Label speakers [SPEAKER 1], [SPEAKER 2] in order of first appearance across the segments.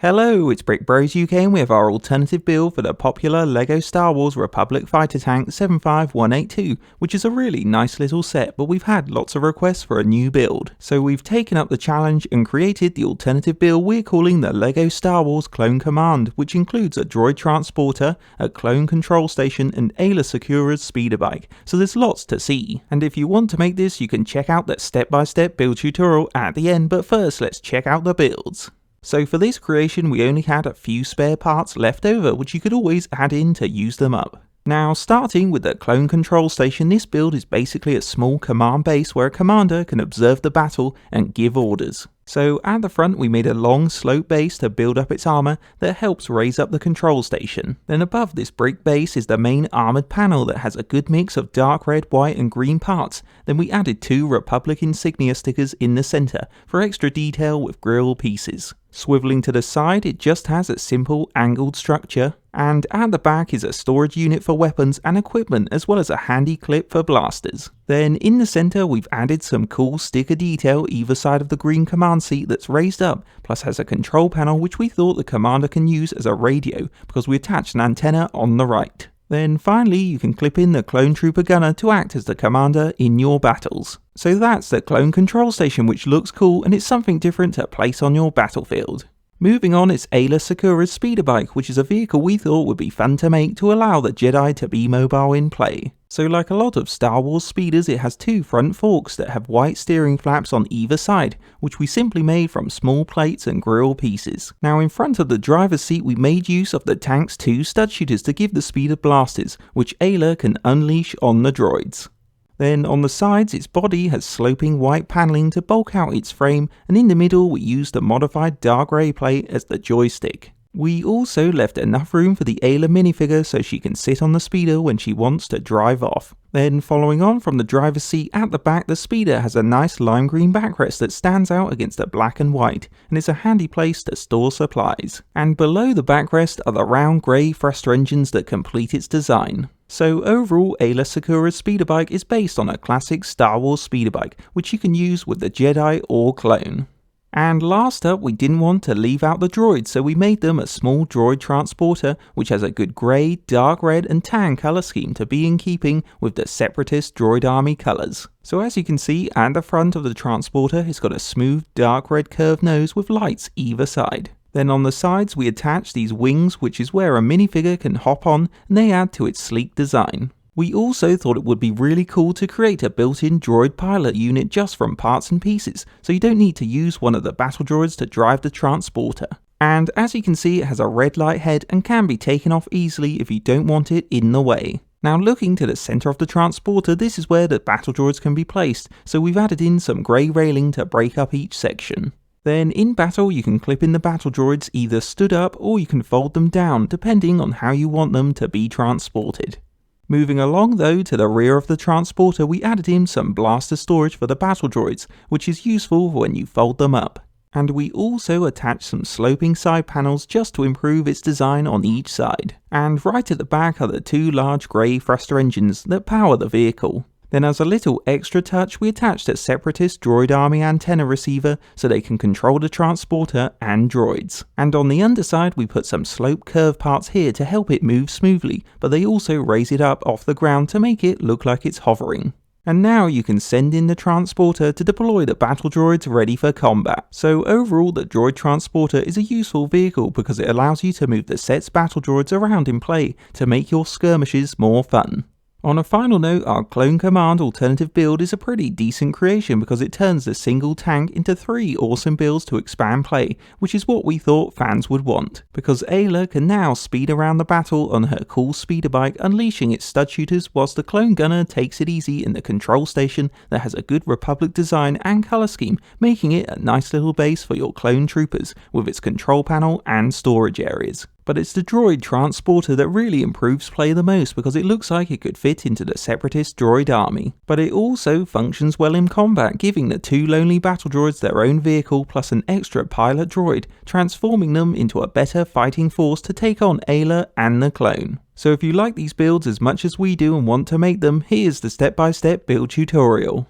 [SPEAKER 1] Hello, it's Brick Bros UK and we have our alternative build for the popular LEGO Star Wars Republic Fighter Tank 75182, which is a really nice little set, but we've had lots of requests for a new build. So we've taken up the challenge and created the alternative build we're calling the LEGO Star Wars Clone Command, which includes a droid transporter, a clone control station and Ayla Secura's speeder bike, so there's lots to see. And if you want to make this, you can check out that step-by-step build tutorial at the end, but first let's check out the builds. So for this creation we only had a few spare parts left over, which you could always add in to use them up. Now starting with the clone control station, this build is basically a small command base where a commander can observe the battle and give orders. So at the front we made a long slope base to build up its armor that helps raise up the control station. Then above this brick base is the main armored panel that has a good mix of dark red, white and green parts. Then we added two Republic insignia stickers in the center for extra detail with grille pieces. Swiveling to the side, it just has a simple angled structure, and at the back is a storage unit for weapons and equipment as well as a handy clip for blasters. Then in the center we've added some cool sticker detail either side of the green command seat that's raised up, plus has a control panel which we thought the commander can use as a radio because we attached an antenna on the right. Then finally you can clip in the clone trooper gunner to act as the commander in your battles. So that's the clone control station, which looks cool and it's something different to place on your battlefield. Moving on is Ayla Secura's speeder bike, which is a vehicle we thought would be fun to make to allow the Jedi to be mobile in play. So like a lot of Star Wars speeders, it has two front forks that have white steering flaps on either side, which we simply made from small plates and grille pieces. Now in front of the driver's seat we made use of the tank's two stud shooters to give the speeder blasters, which Ayla can unleash on the droids. Then on the sides its body has sloping white paneling to bulk out its frame, and in the middle we used a modified dark grey plate as the joystick. We also left enough room for the Ayla minifigure so she can sit on the speeder when she wants to drive off. Then following on from the driver's seat at the back, the speeder has a nice lime green backrest that stands out against the black and white, and it's a handy place to store supplies. And below the backrest are the round grey thruster engines that complete its design. So overall, Ayla Secura's speeder bike is based on a classic Star Wars speeder bike, which you can use with the Jedi or clone. And last up, we didn't want to leave out the droids, so we made them a small droid transporter which has a good grey, dark red and tan colour scheme to be in keeping with the separatist droid army colours. So as you can see, at the front of the transporter it's got a smooth dark red curved nose with lights either side. Then on the sides we attach these wings, which is where a minifigure can hop on, and they add to its sleek design. We also thought it would be really cool to create a built-in droid pilot unit just from parts and pieces, so you don't need to use one of the battle droids to drive the transporter. And as you can see, it has a red light head and can be taken off easily if you don't want it in the way. Now looking to the centre of the transporter, this is where the battle droids can be placed, so we've added in some grey railing to break up each section. Then in battle you can clip in the battle droids either stood up or you can fold them down depending on how you want them to be transported. Moving along though to the rear of the transporter, we added in some blaster storage for the battle droids, which is useful when you fold them up. And we also attached some sloping side panels just to improve its design on each side. And right at the back are the two large grey thruster engines that power the vehicle. Then as a little extra touch, we attached a separatist droid army antenna receiver so they can control the transporter and droids. And on the underside we put some slope curve parts here to help it move smoothly, but they also raise it up off the ground to make it look like it's hovering. And now you can send in the transporter to deploy the battle droids ready for combat. So overall the droid transporter is a useful vehicle because it allows you to move the set's battle droids around in play to make your skirmishes more fun. On a final note, our Clone Command alternative build is a pretty decent creation because it turns the single tank into 3 awesome builds to expand play, which is what we thought fans would want. Because Ayla can now speed around the battle on her cool speeder bike, unleashing its stud shooters, whilst the Clone Gunner takes it easy in the control station that has a good Republic design and colour scheme, making it a nice little base for your clone troopers with its control panel and storage areas. But it's the droid transporter that really improves play the most because it looks like it could fit into the separatist droid army. But it also functions well in combat, giving the two lonely battle droids their own vehicle plus an extra pilot droid, transforming them into a better fighting force to take on Ayla and the clone. So if you like these builds as much as we do and want to make them, here's the step-by-step build tutorial.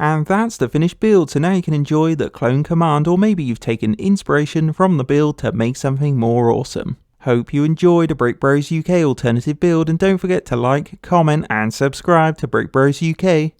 [SPEAKER 1] And that's the finished build, so now you can enjoy the clone command, or maybe you've taken inspiration from the build to make something more awesome. Hope you enjoyed a Brick Bros UK alternative build, and don't forget to like, comment and subscribe to Brick Bros UK.